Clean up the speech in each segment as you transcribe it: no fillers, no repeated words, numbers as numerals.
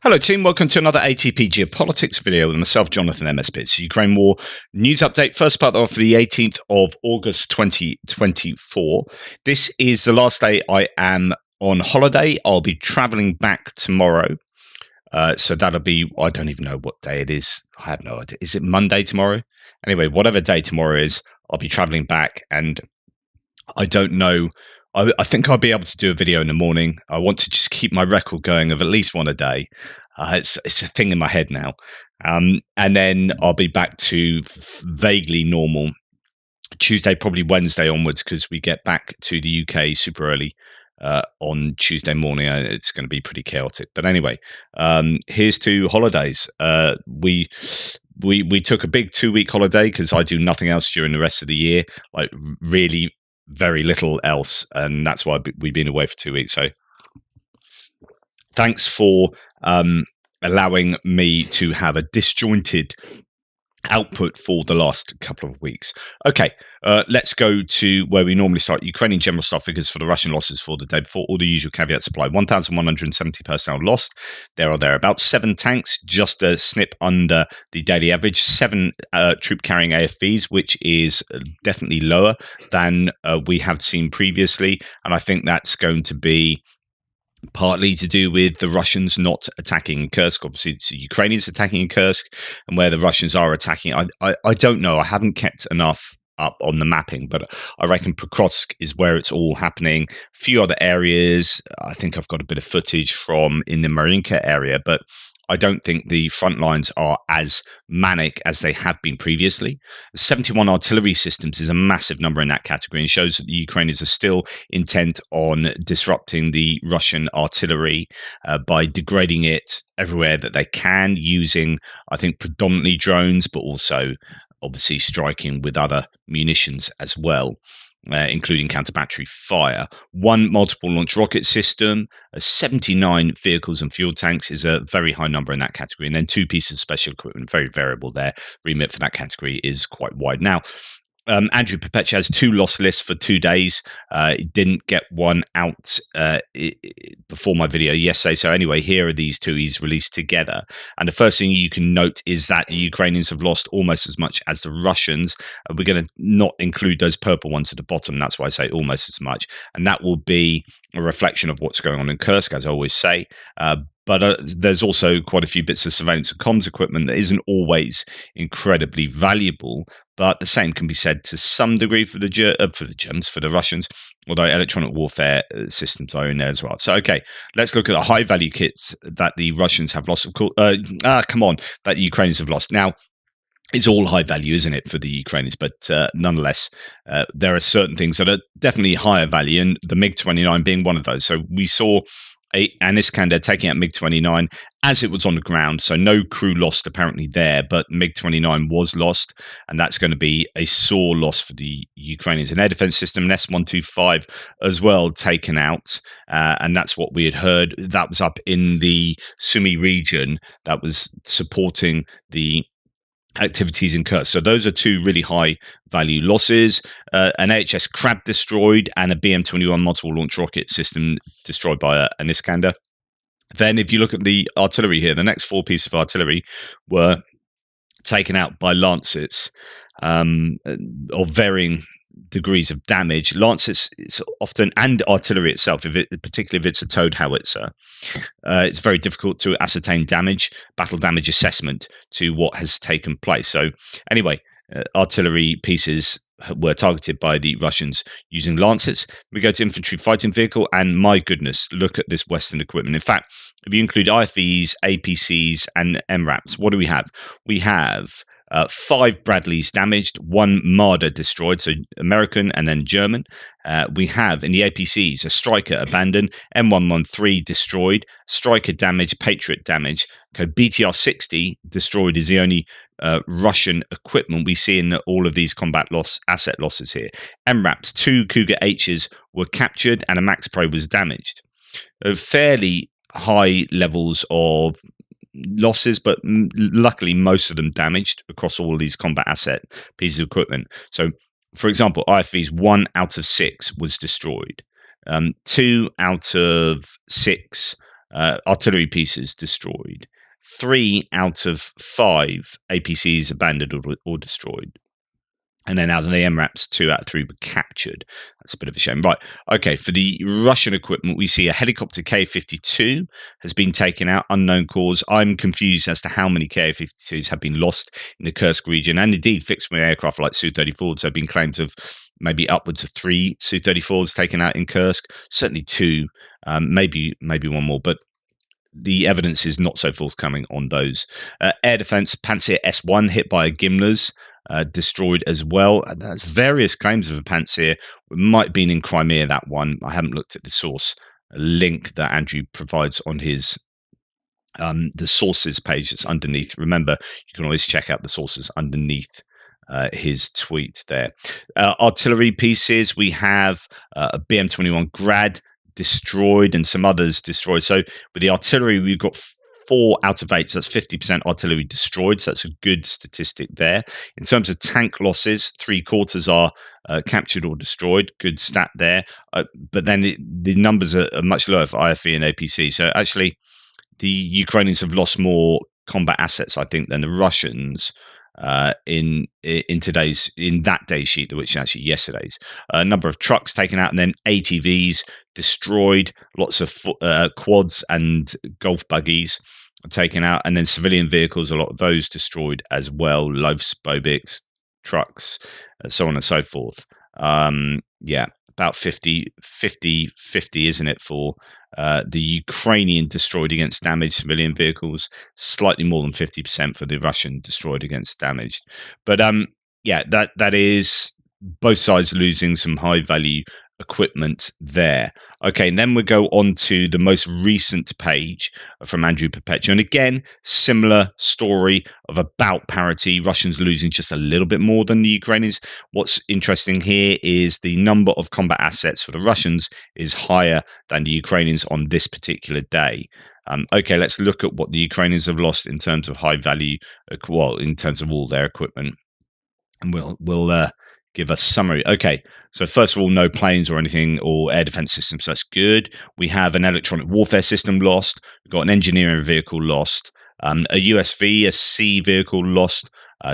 Hello team, welcome to another ATP Geopolitics video with myself, Jonathan MSP. It's Ukraine War News Update, first part of the 18th of August 2024. This is the last day I am on holiday. I'll be travelling back tomorrow. So that'll be, I don't even know what day it is. I have no idea. Is it Monday tomorrow? Anyway, whatever day tomorrow is, I'll be travelling back, and I don't know. I think I'll be able to do a video in the morning. I want to just keep my record going of at least one a day. It's a thing in my head now. And then I'll be back to vaguely normal Tuesday, probably Wednesday onwards, because we get back to the UK super early on Tuesday morning. It's going to be pretty chaotic. But anyway, here's to holidays. We took a big 2-week holiday because I do nothing else during the rest of the year. Like really very little else, and that's why we've been away for 2 weeks. So thanks for allowing me to have a disjointed output for the last couple of weeks. Okay, let's go to where we normally start. Ukrainian general staff figures for the Russian losses for the day before. All the usual caveats apply. 1,170 personnel lost. There are thereabouts 7 tanks, just a snip under the daily average. 7 troop-carrying AFVs, which is definitely lower than we have seen previously. And I think that's going to be partly to do with the Russians not attacking in Kursk. Obviously, it's the Ukrainians attacking in Kursk, and where the Russians are attacking, I don't know. I haven't kept enough up on the mapping, but I reckon Pokrovsk is where it's all happening. A few other areas, I think I've got a bit of footage from in the Marinka area, but I don't think the front lines are as manic as they have been previously. 71 artillery systems is a massive number in that category, and shows that the Ukrainians are still intent on disrupting the Russian artillery by degrading it everywhere that they can, using, I think, predominantly drones, but also obviously striking with other munitions as well. Including counter-battery fire. 1 multiple launch rocket system, 79 vehicles and fuel tanks is a very high number in that category. And then 2 pieces of special equipment, very variable there. Remit for that category is quite wide. Now, Andrew Perpetua has 2 loss lists for 2 days. He didn't get one out before my video yesterday. So anyway, here are these 2 he's released together. And the first thing you can note is that the Ukrainians have lost almost as much as the Russians. We're going to not include those purple ones at the bottom. That's why I say almost as much. And that will be a reflection of what's going on in Kursk, as I always say. But there's also quite a few bits of surveillance and comms equipment that isn't always incredibly valuable. But the same can be said to some degree for the Germans, for the Russians, although electronic warfare systems are in there as well. So, okay, let's look at the high-value kits that the Russians have lost. Of course, that the Ukrainians have lost. Now, it's all high value, isn't it, for the Ukrainians? But nonetheless, there are certain things that are definitely higher value, and the MiG-29 being one of those. So we saw an Iskander taking out MiG-29 as it was on the ground, so no crew lost apparently there, but MiG-29 was lost, and that's going to be a sore loss for the Ukrainians. An air defense system, an S-125 as well, taken out, and that's what we had heard. That was up in the Sumy region that was supporting the activities in Kursk. So those are 2 really high value losses. An AHS Crab destroyed, and a BM-21 multiple launch rocket system destroyed by an Iskander. Then if you look at the artillery here, the next 4 pieces of artillery were taken out by Lancets of varying degrees of damage. Lancets is often, and artillery itself, particularly if it's a towed howitzer, it's very difficult to ascertain damage, battle damage assessment to what has taken place. So anyway, artillery pieces were targeted by the Russians using Lancets. We go to infantry fighting vehicle, and my goodness, look at this Western equipment. In fact, if you include IFVs, APCs, and MRAPs, what do we have? We have 5 Bradleys damaged, 1 Marder destroyed, so American and then German. We have in the APCs a Striker abandoned, M113 destroyed, Striker damaged, Patriot damaged. Okay, BTR-60 destroyed is the only Russian equipment we see in all of these combat asset losses here. MRAPs, 2 Cougar H's were captured, and a Max Pro was damaged. Fairly high levels of losses, but luckily most of them damaged across all of these combat asset pieces of equipment. So, for example, IFVs 1 out of 6 was destroyed. 2 out of 6 artillery pieces destroyed. 3 out of 5 APCs abandoned or destroyed. And then out of the MRAPs, 2 out of 3 were captured. That's a bit of a shame. Right. Okay. For the Russian equipment, we see a helicopter Ka-52 has been taken out, unknown cause. I'm confused as to how many Ka-52s have been lost in the Kursk region, and indeed fixed wing aircraft like Su-34s have been claimed to have maybe upwards of 3 Su-34s taken out in Kursk. Certainly 2, maybe one more, but the evidence is not so forthcoming on those. Air defense, Pantsir S1 hit by a Gimlers, destroyed as well. And that's various claims of a Pantsir. It might have been in Crimea, that one. I haven't looked at the source link that Andrew provides on his the sources page that's underneath. Remember, you can always check out the sources underneath his tweet there. Artillery pieces, we have a BM-21 Grad destroyed and some others destroyed. So with the artillery, we've got 4 out of 8. So that's 50% artillery destroyed. So that's a good statistic there. In terms of tank losses, 3/4 are captured or destroyed. Good stat there. But then the numbers are much lower for IFV and APC. So actually, the Ukrainians have lost more combat assets, I think, than the Russians in that day's sheet, which is actually yesterday's. A number of trucks taken out, and then ATVs destroyed. Lots of quads and golf buggies taken out, and then civilian vehicles, a lot of those destroyed as well. Loafs, Bobics, trucks, so on and so forth. Yeah, about 50, isn't it, for the Ukrainian destroyed against damaged civilian vehicles, slightly more than 50% for the Russian destroyed against damaged. But yeah, that is both sides losing some high value equipment there. Okay, and then we go on to the most recent page from Andrew Perpetua. And again, similar story of about parity. Russians losing just a little bit more than the Ukrainians. What's interesting here is the number of combat assets for the Russians is higher than the Ukrainians on this particular day. Okay, let's look at what the Ukrainians have lost in terms of high value, in terms of all their equipment. And we'll give a summary. Okay, so first of all, no planes or anything or air defense systems. So that's good. We have an electronic warfare system lost. We've got an engineering vehicle lost. A USV, a C vehicle lost.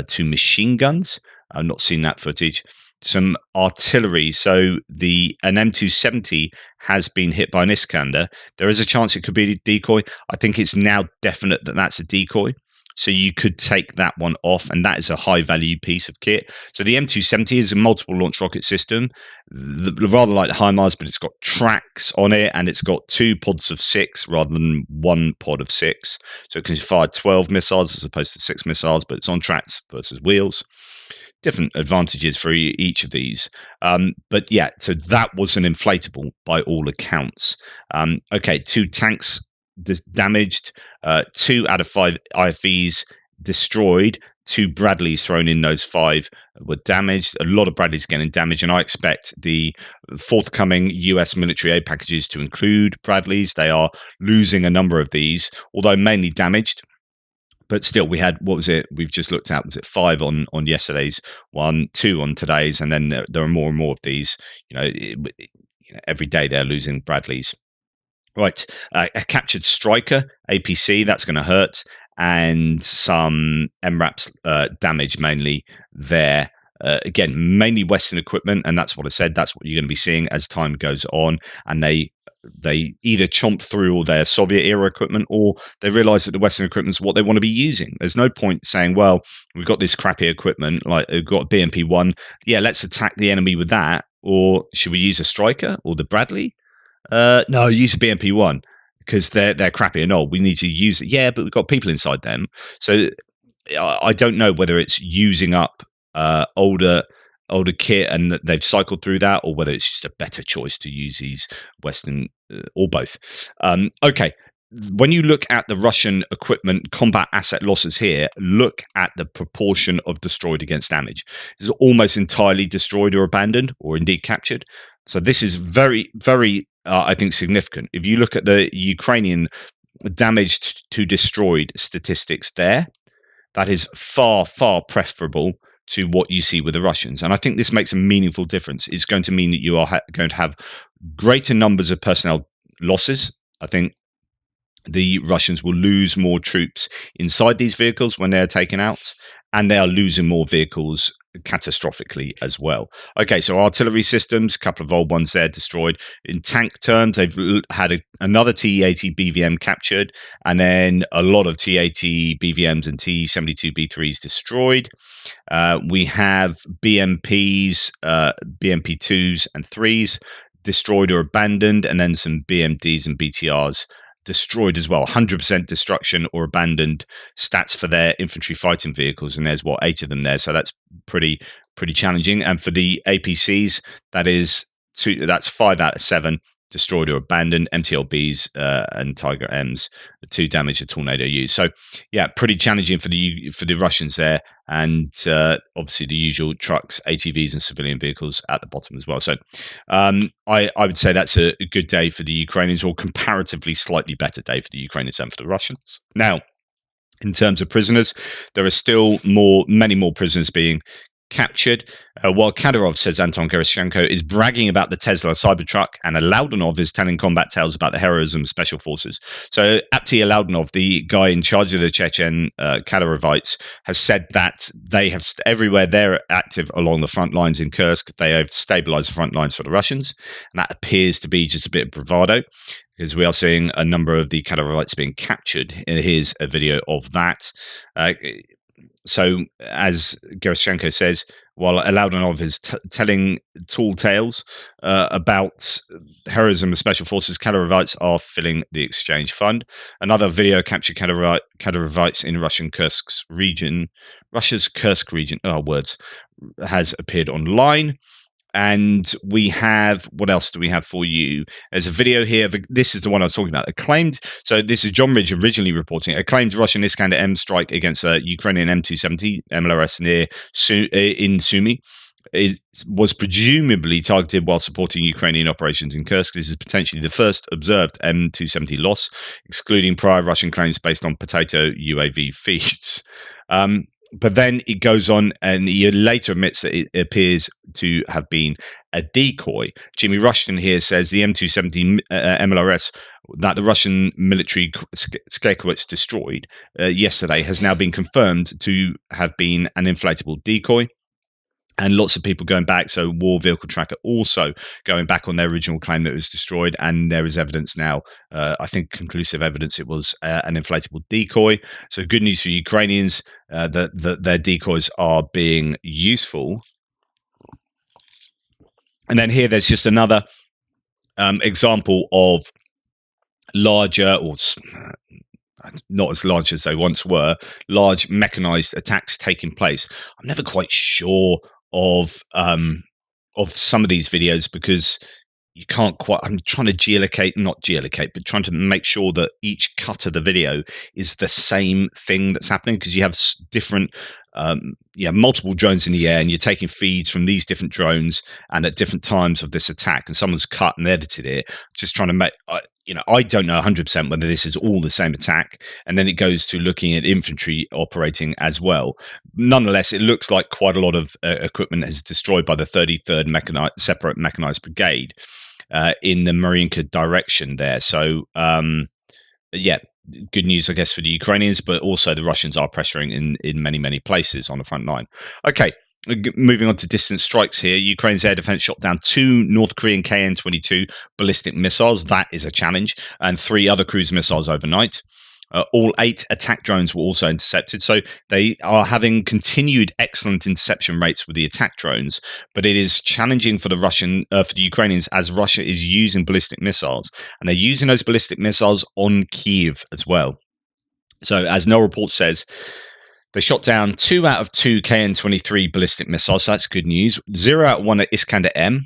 2 machine guns. I've not seen that footage. Some artillery. So an M270 has been hit by an Iskander. There is a chance it could be a decoy. I think it's now definite that that's a decoy. So you could take that one off, and that is a high-value piece of kit. So the M270 is a multiple launch rocket system, rather like the HIMARS, but it's got tracks on it, and it's got 2 pods of 6 rather than 1 pod of 6. So it can fire 12 missiles as opposed to 6 missiles, but it's on tracks versus wheels. Different advantages for each of these. But yeah, so that was an inflatable by all accounts. Okay, 2 tanks damaged, 2 out of 5 IFVs destroyed, 2 Bradleys thrown in those 5 were damaged. A lot of Bradleys getting damaged, and I expect the forthcoming US military aid packages to include Bradleys. They are losing a number of these, although mainly damaged. But still, we had, what was it? We've just looked at, was it 5 on yesterday's one, 2 on today's, and then there are more and more of these. Every day they're losing Bradleys. Right, a captured Striker APC, that's going to hurt, and some MRAPs damage mainly there. Again, mainly Western equipment, and that's what I said. That's what you're going to be seeing as time goes on, and they either chomp through all their Soviet era equipment, or they realize that the Western equipment is what they want to be using. There's no point saying, well, we've got this crappy equipment, like we've got BMP-1, yeah, let's attack the enemy with that, or should we use a Striker or the Bradley? No, use a BMP-1 because they're crappy and old. We need to use it. Yeah, but we've got people inside them. So I don't know whether it's using up older kit and that they've cycled through that, or whether it's just a better choice to use these Western or both. Okay. When you look at the Russian equipment combat asset losses here, look at the proportion of destroyed against damage. This is almost entirely destroyed or abandoned, or indeed captured. So this is very, very, I think, significant. If you look at the Ukrainian damaged to destroyed statistics there, that is far, far preferable to what you see with the Russians. And I think this makes a meaningful difference. It's going to mean that you are going to have greater numbers of personnel losses. I think the Russians will lose more troops inside these vehicles when they're taken out, and they are losing more vehicles catastrophically as well. Okay, so artillery systems, a couple of old ones there destroyed. In tank terms, they've had another T-80 BVM captured, and then a lot of T-80 BVMs and T-72 B3s destroyed. We have BMPs, BMP2s and 3s destroyed or abandoned, and then some BMDs and BTRs destroyed as well. 100% destruction or abandoned stats for their infantry fighting vehicles, and there's 8 of them there, so that's pretty challenging. And for the APCs, that's 5 out of 7 destroyed or abandoned. MTLBs and Tiger M's, 2 damaged, a Tornado used. So yeah, pretty challenging for the Russians there, and obviously the usual trucks, ATVs, and civilian vehicles at the bottom as well. So I would say that's a good day for the Ukrainians, or comparatively slightly better day for the Ukrainians than for the Russians. Now, in terms of prisoners, there are still many more prisoners being captured, while Kadyrov says Anton Gerashchenko is bragging about the Tesla Cybertruck, and Alaudanov is telling combat tales about the heroism of special forces. So Apti Alaudanov, the guy in charge of the Chechen Kadyrovites, has said that they have everywhere they're active along the front lines in Kursk, they have stabilized the front lines for the Russians, and that appears to be just a bit of bravado, because we are seeing a number of the Kadyrovites being captured. Here's a video of that. So, as Gerashchenko says, while Alaudanov is telling tall tales about heroism of special forces, Kadyrovites are filling the exchange fund. Another video captured Kadyrovites in Russia's Kursk region, has appeared online. And we have, what else do we have for you? There's a video here. This is the one I was talking about. So this is John Ridge originally reporting, acclaimed Russian Iskander-M strike against a Ukrainian M270 MLRS in Sumy was presumably targeted while supporting Ukrainian operations in Kursk. This is potentially the first observed M270 loss, excluding prior Russian claims based on potato UAV feeds. But then it goes on, and he later admits that it appears to have been a decoy. Jimmy Rushton here says the M270 MLRS that the Russian military Skerkowitz destroyed yesterday has now been confirmed to have been an inflatable decoy. And lots of people going back. So War Vehicle Tracker also going back on their original claim that it was destroyed. And there is evidence now, I think conclusive evidence it was an inflatable decoy. So good news for Ukrainians that their decoys are being useful. And then here there's just another example of larger, or not as large as they once were, large mechanized attacks taking place. I'm never quite sure of some of these videos, because you can't quite, I'm trying to not geolocate, but trying to make sure that each cut of the video is the same thing that's happening, because you have different multiple drones in the air, and you're taking feeds from these different drones and at different times of this attack, and someone's cut and edited it, just trying to make I don't know 100% whether this is all the same attack, and then it goes to looking at infantry operating as well. Nonetheless, it looks like quite a lot of equipment is destroyed by the 33rd separate mechanized brigade in the Mariinka direction there. So good news, I guess, for the Ukrainians, but also the Russians are pressuring in many places on the front line. Okay, moving on to distant strikes here. Ukraine's air defense shot down 2 North Korean KN-22 ballistic missiles. That is a challenge. And 3 other cruise missiles overnight. All 8 attack drones were also intercepted. So they are having continued excellent interception rates with the attack drones, but it is challenging for the Ukrainians, as Russia is using ballistic missiles, and they're using those ballistic missiles on Kyiv as well. So as No Report says, they shot down 2 out of 2 KN-23 ballistic missiles. So that's good news. 0 out of 1 at Iskander-M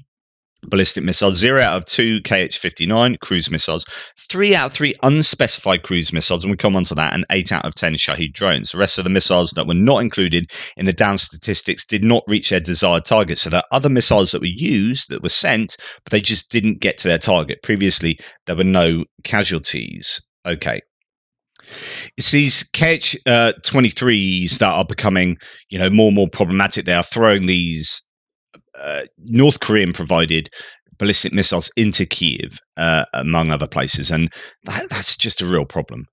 ballistic missiles, 0 out of 2 Kh-59 cruise missiles, 3 out of 3 unspecified cruise missiles, and we come on to that, and 8 out of 10 Shahed drones. The rest of the missiles that were not included in the down statistics did not reach their desired target. So there are other missiles that were used, that were sent, but they just didn't get to their target. Previously, there were no casualties. Okay. It's these Kh-23s that are becoming, more and more problematic. They are throwing these North Korean provided ballistic missiles into Kyiv, among other places, and that's just a real problem.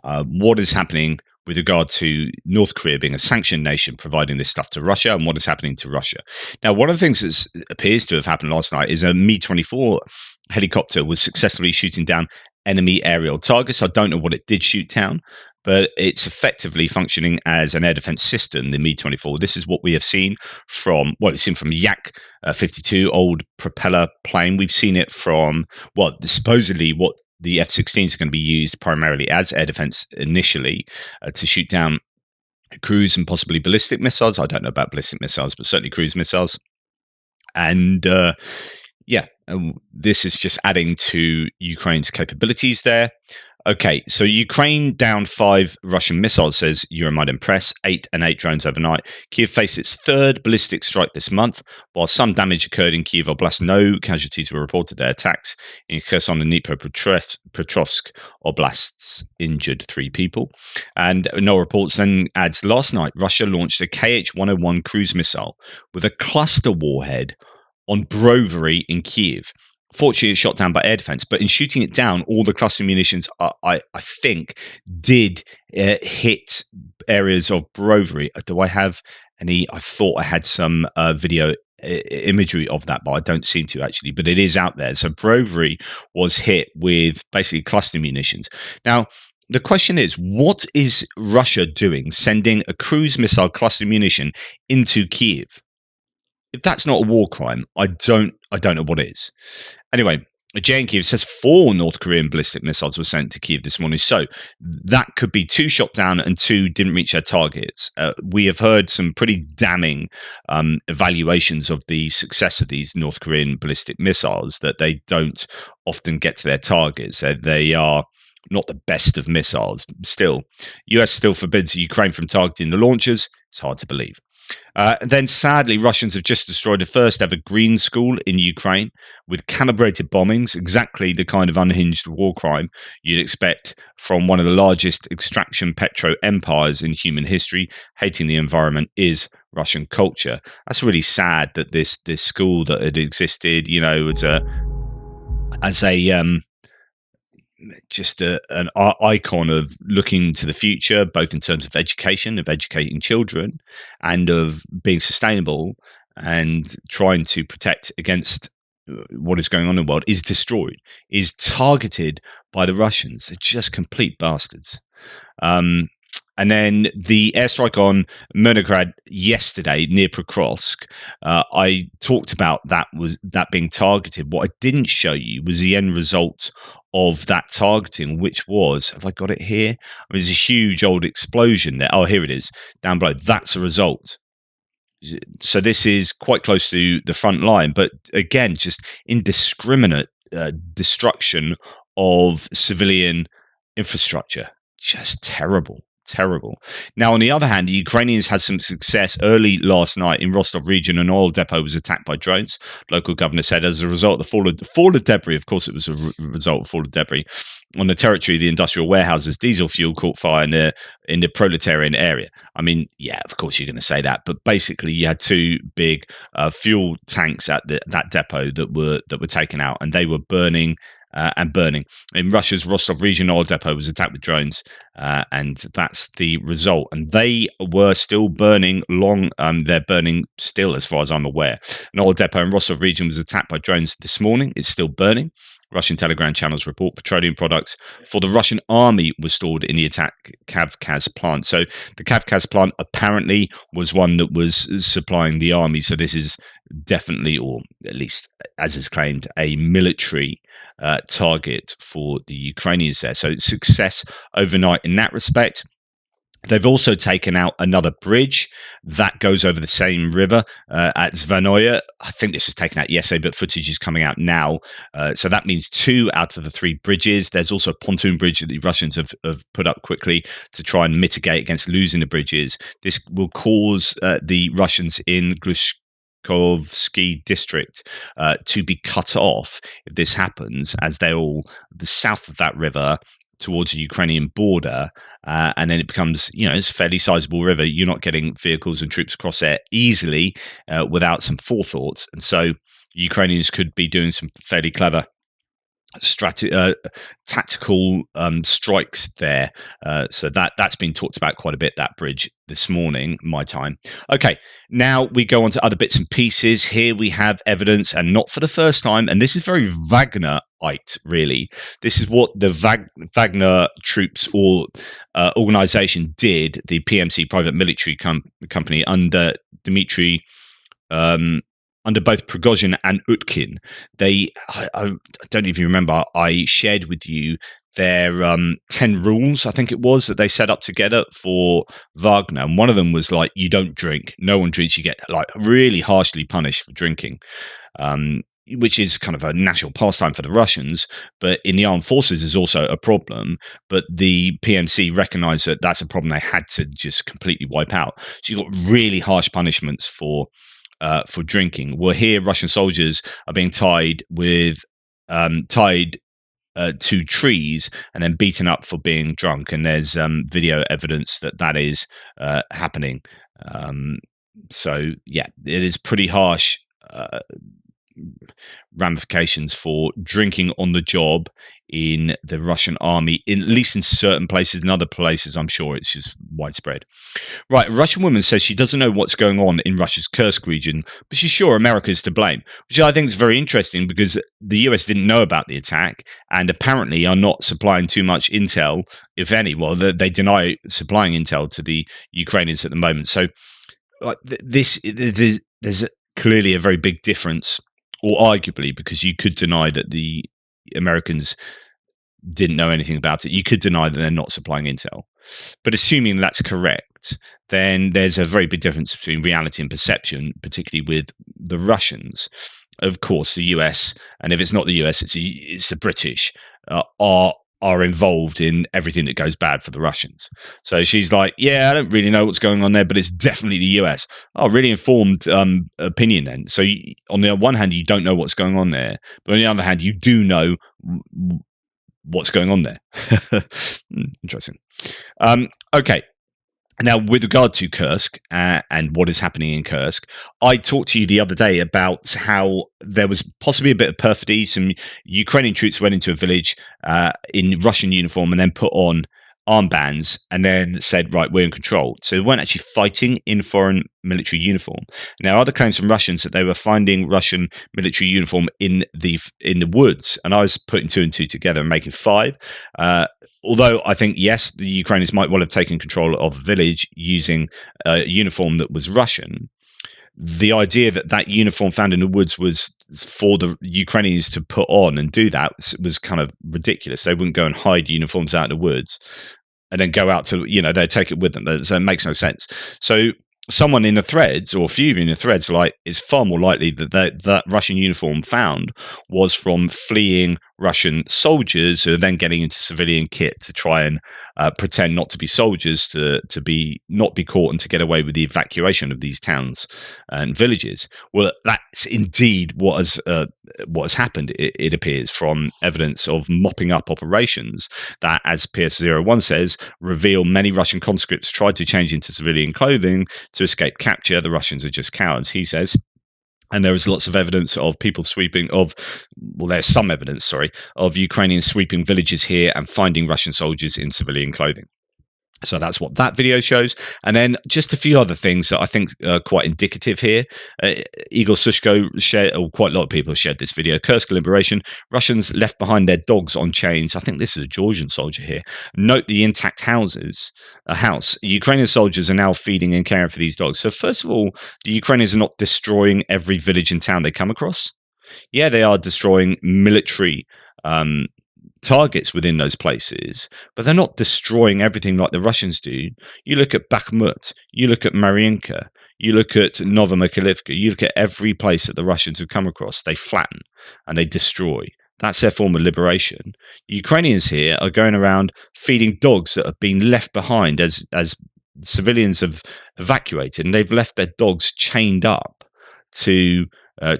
What is happening with regard to North Korea being a sanctioned nation providing this stuff to Russia, and what is happening to Russia? Now, one of the things that appears to have happened last night is a Mi-24 helicopter was successfully shooting down enemy aerial targets. I don't know what it did shoot down, but it's effectively functioning as an air defense system, the Mi-24. This is what we have seen from, well, we've seen from Yak 52, old propeller plane. We've seen it from, well, supposedly what the F-16s are going to be used primarily as air defense initially to shoot down cruise and possibly ballistic missiles. I don't know about ballistic missiles, but certainly cruise missiles. And this is just adding to Ukraine's capabilities there. Okay, so Ukraine down 5 Russian missiles, says Euromaidan Press, 8 drones overnight. Kyiv faced its 3rd ballistic strike this month. While some damage occurred in Kyiv Oblast, no casualties were reported there. Attacks in Kherson and Dnipropetrovsk Oblasts injured 3 people. And no reports then adds, last night, Russia launched a Kh-101 cruise missile with a cluster warhead on Brovary in Kyiv. Fortunately, it shot down by air defense, but in shooting it down, all the cluster munitions, I think, did hit areas of Brovary. Do I have any? I thought I had some video imagery of that, but I don't seem to actually, but it is out there. So Brovary was hit with basically cluster munitions. Now, the question is, what is Russia doing sending a cruise missile cluster munition into Kyiv? If that's not a war crime, I don't know what is. Anyway, Kyiv says 4 North Korean ballistic missiles were sent to Kyiv this morning. So that could be 2 shot down and 2 didn't reach their targets. We have heard some pretty damning evaluations of the success of these North Korean ballistic missiles, that they don't often get to their targets. They are not the best of missiles. Still, US still forbids Ukraine from targeting the launchers. It's hard to believe. Then, sadly, Russians have just destroyed the first ever green school in Ukraine with calibrated bombings, exactly the kind of unhinged war crime you'd expect from one of the largest extraction petro empires in human history. Hating the environment is Russian culture. That's really sad that this school that had existed, as a just an icon of looking to the future, both in terms of education, of educating children, and of being sustainable and trying to protect against what is going on in the world, is destroyed, is targeted by the Russians. They're just complete bastards. And then the airstrike on Myrnograd yesterday near Pokrovsk, I talked about that being targeted. What I didn't show you was the end result of that targeting, which was, have I got it here? I mean, there's a huge old explosion there. Oh, here it is, down below. That's a result. So this is quite close to the front line, but again, just indiscriminate destruction of civilian infrastructure. Just terrible. Now, on the other hand, the Ukrainians had some success early last night in Rostov region. An oil depot was attacked by drones. Local governor said as a result of the fall of debris, of course it was a result of fall of debris, on the territory of the industrial warehouses, diesel fuel caught fire in the proletarian area. I mean, yeah, of course you're going to say that, but basically you had 2 big fuel tanks at that depot that were taken out, and they were burning. In Russia's Rostov region, oil depot was attacked with drones, and that's the result. And they were still burning they're burning still, as far as I'm aware. An oil depot in Rostov region was attacked by drones this morning. It's still burning. Russian Telegram channels report petroleum products for the Russian army were stored in the attack Kavkaz plant. So the Kavkaz plant apparently was one that was supplying the army. So this is definitely, or at least as is claimed, a military target for the Ukrainians there. So success overnight in that respect. They've also taken out another bridge that goes over the same river at Zvanoye. I think this was taken out yesterday, but footage is coming out now. So that means 2 out of the 3 bridges. There's also a pontoon bridge that the Russians have put up quickly to try and mitigate against losing the bridges. This will cause the Russians in Glushkovsky district to be cut off if this happens, as they're all the south of that river towards the Ukrainian border, and then it becomes, it's a fairly sizable river. You're not getting vehicles and troops across there easily without some forethought. And so Ukrainians could be doing some fairly clever tactical strikes there. So that's been talked about quite a bit, that bridge, this morning, my time. Okay, now we go on to other bits and pieces. Here we have evidence, and not for the first time, and this is very Wagnerite, really. This is what the Wagner troops or organization did, the PMC private military company under Dmitry under both Prigozhin and Utkin. I don't even remember, I shared with you their 10 rules, I think it was, that they set up together for Wagner. And one of them was like, you don't drink. No one drinks. You get like really harshly punished for drinking, which is kind of a national pastime for the Russians. But in the armed forces is also a problem. But the PMC recognized that that's a problem they had to just completely wipe out. So you got really harsh punishments for drinking. Well, here Russian soldiers are being tied to trees and then beaten up for being drunk, and there's video evidence that is happening. So yeah, it is pretty harsh ramifications for drinking on the job in the Russian army, at least in certain places. In other places, I'm sure it's just widespread. Right, a Russian woman says she doesn't know what's going on in Russia's Kursk region, but she's sure America is to blame, which I think is very interesting because the US didn't know about the attack and apparently are not supplying too much intel, if any. Well, they deny supplying intel to the Ukrainians at the moment. So there's clearly a very big difference, or arguably, because you could deny that the Americans didn't know anything about it. You could deny that they're not supplying intel. But assuming that's correct, then there's a very big difference between reality and perception, particularly with the Russians. Of course, the US, and if it's not the US, it's the British, are involved in everything that goes bad for the Russians. So she's like, yeah, I don't really know what's going on there, but it's definitely the US. Oh, really informed opinion then. So on the one hand, you don't know what's going on there, but on the other hand, you do know what's going on there. Interesting. Okay. Now, with regard to Kursk and what is happening in Kursk, I talked to you the other day about how there was possibly a bit of perfidy. Some Ukrainian troops went into a village in Russian uniform and then put on armbands and then said, right, we're in control. So they weren't actually fighting in foreign military uniform. Now, other claims from Russians that they were finding Russian military uniform in the woods, and I was putting two and two together and making five. Although I think, yes, the Ukrainians might well have taken control of a village using a uniform that was Russian. The idea that uniform found in the woods was for the Ukrainians to put on and do that was kind of ridiculous. They wouldn't go and hide uniforms out of the woods and then go out to, they'd take it with them. So it makes no sense. So someone in the threads, or a few in the threads, is far more likely that Russian uniform found was from fleeing Russian soldiers who are then getting into civilian kit to try and pretend not to be soldiers, to not be caught and to get away with the evacuation of these towns and villages. Well, that's indeed what has happened. It appears from evidence of mopping up operations that, as PS01 says, reveal many Russian conscripts tried to change into civilian clothing to escape capture. The Russians are just cowards, he says. And there is lots of evidence of people there's some evidence, of Ukrainians sweeping villages here and finding Russian soldiers in civilian clothing. So that's what that video shows. And then just a few other things that I think are quite indicative here. Igor Sushko shared, or quite a lot of people have shared this video. Kursk liberation, Russians left behind their dogs on chains. I think this is a Georgian soldier here. Note the intact house. Ukrainian soldiers are now feeding and caring for these dogs. So first of all, the Ukrainians are not destroying every village and town they come across. Yeah, they are destroying military targets within those places, but they're not destroying everything like the Russians do. You look at Bakhmut, you look at Mariinka, you look at Novomykhailivka, you look at every place that the Russians have come across, they flatten and they destroy. That's their form of liberation. Ukrainians here are going around feeding dogs that have been left behind as civilians have evacuated, and they've left their dogs chained up to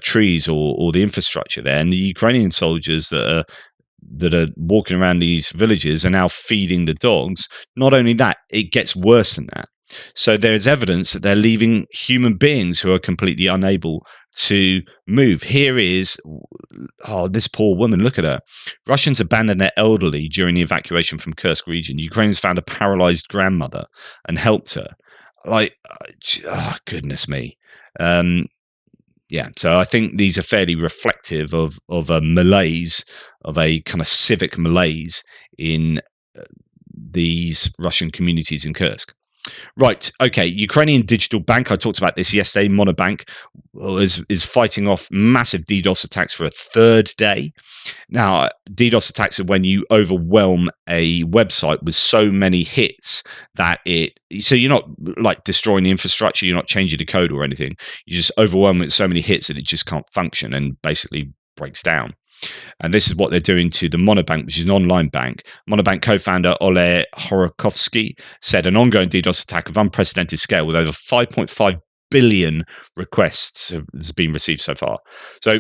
trees or the infrastructure there. And the Ukrainian soldiers that are walking around these villages are now feeding the dogs. Not only that, it gets worse than that. So there's evidence that they're leaving human beings who are completely unable to move. Here is, oh, this poor woman, look at her. Russians abandoned their elderly during the evacuation from Kursk region. Ukrainians found a paralyzed grandmother and helped her. Like, oh, goodness me. Yeah, so I think these are fairly reflective of a malaise, of a kind of civic malaise in these Russian communities in Kursk. Right. Okay. Ukrainian digital bank. I talked about this yesterday. Monobank is fighting off massive DDoS attacks for a third day. Now, DDoS attacks are when you overwhelm a website with so many hits that so you're not like destroying the infrastructure, you're not changing the code or anything. You just overwhelm it with so many hits that it just can't function and basically breaks down. And this is what they're doing to the Monobank, which is an online bank. Monobank co-founder Ole Horakovsky said an ongoing DDoS attack of unprecedented scale with over 5.5 billion requests has been received so far. So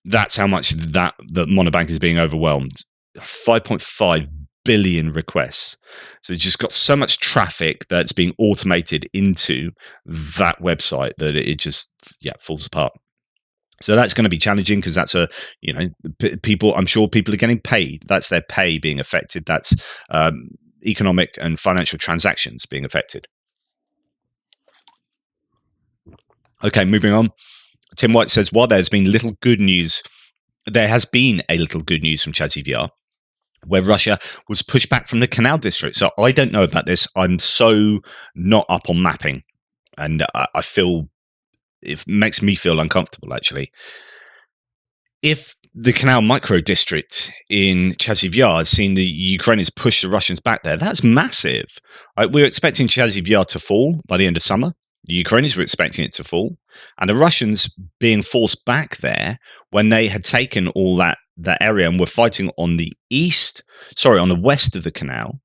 that's how much that Monobank is being overwhelmed. 5.5 billion requests. So it's just got so much traffic that's being automated into that website that it just falls apart. So that's going to be challenging because that's people. I'm sure people are getting paid. That's their pay being affected. That's economic and financial transactions being affected. Okay, moving on. Tim White says, while there has been a little good news from Chasiv, where Russia was pushed back from the Canal District. So I don't know about this. I'm so not up on mapping, and I feel it makes me feel uncomfortable, actually. If the Canal Micro District in Chasiv Yar has seen the Ukrainians push the Russians back there, that's massive. We're expecting Chasiv Yar to fall by the end of summer. The Ukrainians were expecting it to fall. And the Russians being forced back there when they had taken all that area and were fighting on the west of the canal.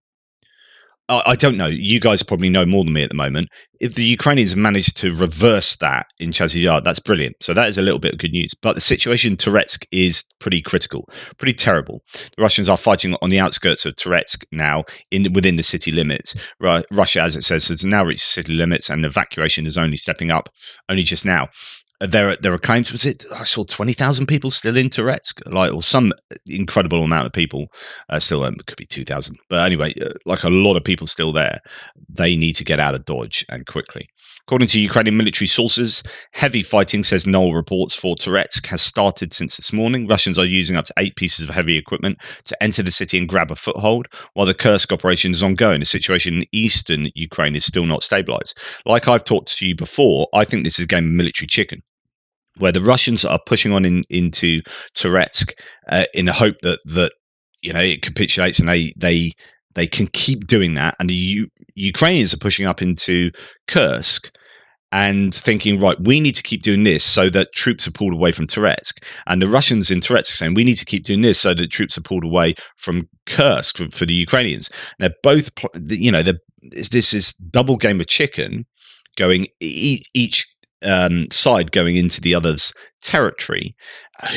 I don't know. You guys probably know more than me at the moment. If the Ukrainians managed to reverse that in Chasiv Yar, that's brilliant. So that is a little bit of good news. But the situation in Toretsk is pretty critical, pretty terrible. The Russians are fighting on the outskirts of Toretsk now, within the city limits. Russia, as it says, has now reached city limits, and evacuation is only stepping up only just now. There are claims. I saw 20,000 people still in Toretsk, or some incredible amount of people still. It could be 2,000, but anyway, like a lot of people still there. They need to get out of Dodge and quickly. According to Ukrainian military sources, heavy fighting, says Knoll reports, for Toretsk has started since this morning. Russians are using up to 8 pieces of heavy equipment to enter the city and grab a foothold, while the Kursk operation is ongoing. The situation in eastern Ukraine is still not stabilized. Like I've talked to you before, I think this is a game of military chicken, where the Russians are pushing on into Toretsk in the hope that it capitulates and they can keep doing that, and the Ukrainians are pushing up into Kursk and thinking, right, we need to keep doing this so that troops are pulled away from Toretsk, and the Russians in Toretsk are saying we need to keep doing this so that troops are pulled away from Kursk for the Ukrainians. And they're both, this is double game of chicken, going each side going into the other's territory.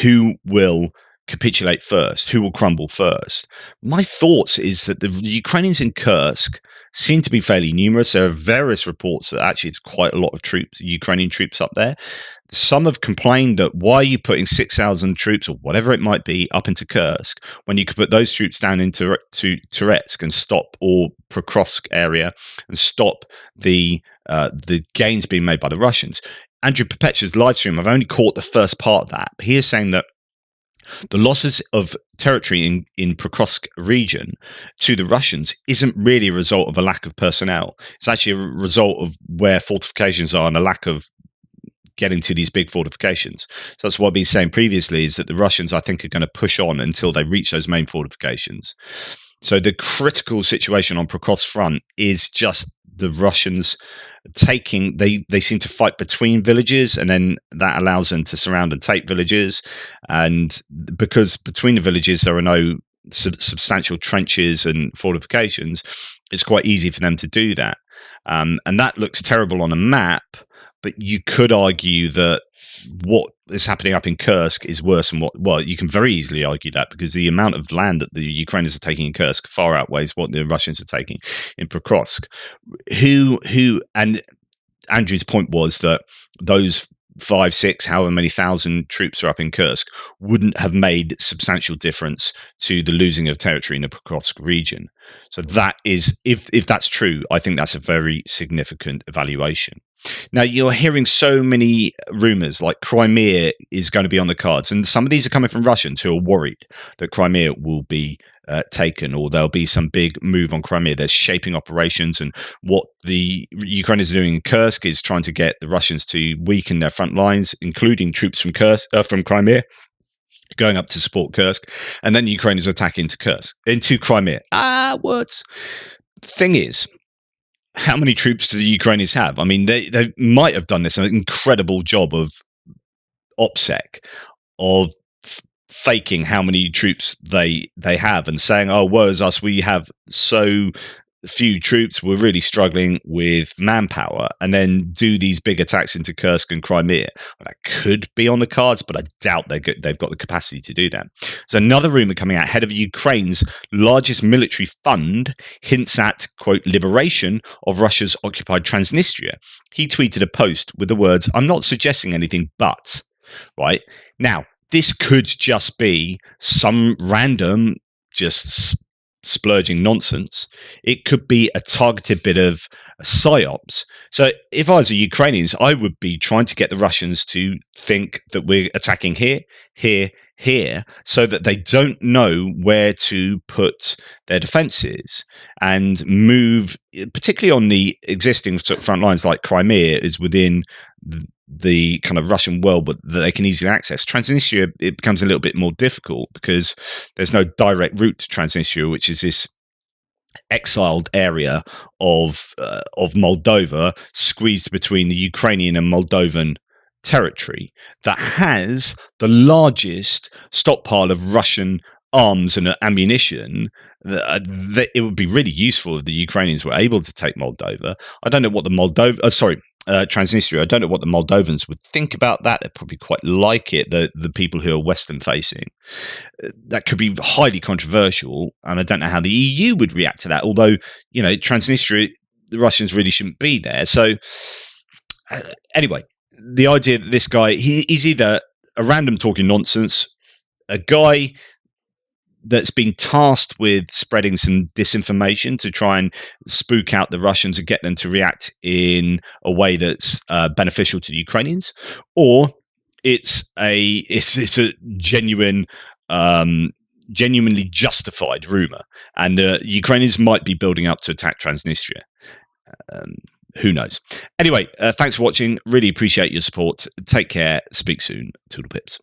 Who will capitulate first? Who will crumble first? My thoughts is that the Ukrainians in Kursk seem to be fairly numerous. There are various reports that actually it's quite a lot of troops, Ukrainian troops up there. Some have complained that why are you putting 6,000 troops or whatever it might be up into Kursk when you could put those troops down into Toretsk and stop, or Pokrovsk area, and stop the gains being made by the Russians. Andrew Perpetua's live stream, I've only caught the first part of that. He is saying that the losses of territory in Pokrovsk region to the Russians isn't really a result of a lack of personnel. It's actually a result of where fortifications are and a lack of getting to these big fortifications. So that's what I've been saying previously, is that the Russians, I think, are going to push on until they reach those main fortifications. So the critical situation on Pokrovsk front is just the Russians they seem to fight between villages, and then that allows them to surround and take villages. And because between the villages there are no substantial trenches and fortifications, it's quite easy for them to do that. And that looks terrible on a map, but you could argue that what is happening up in Kursk is worse than what. Well, you can very easily argue that because the amount of land that the Ukrainians are taking in Kursk far outweighs what the Russians are taking in Pokrovsk. And Andrew's point was that those 5, 6, however many thousand troops are up in Kursk wouldn't have made substantial difference to the losing of territory in the Pokrovsk region. So that is, if that's true, I think that's a very significant evaluation. Now, you're hearing so many rumors like Crimea is going to be on the cards, and some of these are coming from Russians who are worried that Crimea will be taken, or there'll be some big move on Crimea. There's shaping operations, and what the Ukrainians are doing in Kursk is trying to get the Russians to weaken their front lines, including troops from Crimea going up to support Kursk, and then the Ukrainians attack into Crimea. Words. Thing is, how many troops do the Ukrainians have? I mean, they might have done this an incredible job of OPSEC, of faking how many troops they have and saying, oh, woe is us, we have so few troops, we're really struggling with manpower, and then do these big attacks into Kursk and Crimea. Well, that could be on the cards, but I doubt they've got the capacity to do that. So another rumor coming out ahead of Ukraine's largest military fund hints at, quote, liberation of Russia's occupied Transnistria. He tweeted a post with the words, I'm not suggesting anything but, right? Now, this could just be some random, just splurging nonsense. It could be a targeted bit of psyops. So if I was the Ukrainians, I would be trying to get the Russians to think that we're attacking here, so that they don't know where to put their defenses and move, particularly on the existing sort of front lines like Crimea is within the kind of Russian world, but that they can easily access. Transnistria, it becomes a little bit more difficult because there's no direct route to Transnistria, which is this exiled area of Moldova, squeezed between the Ukrainian and Moldovan territory, that has the largest stockpile of Russian arms and ammunition. That it would be really useful if the Ukrainians were able to take Moldova. I don't know what the Transnistria. I don't know what the Moldovans would think about that. They'd probably quite like it. The people who are Western facing, that could be highly controversial, and I don't know how the EU would react to that. Although, you know, Transnistria, the Russians really shouldn't be there. So anyway, the idea that this guy, he's either a random talking nonsense, a guy that's been tasked with spreading some disinformation to try and spook out the Russians and get them to react in a way that's beneficial to the Ukrainians, or it's a genuinely justified rumor, and the Ukrainians might be building up to attack Transnistria. Who knows? Anyway, thanks for watching. Really appreciate your support. Take care. Speak soon. Toodle pips.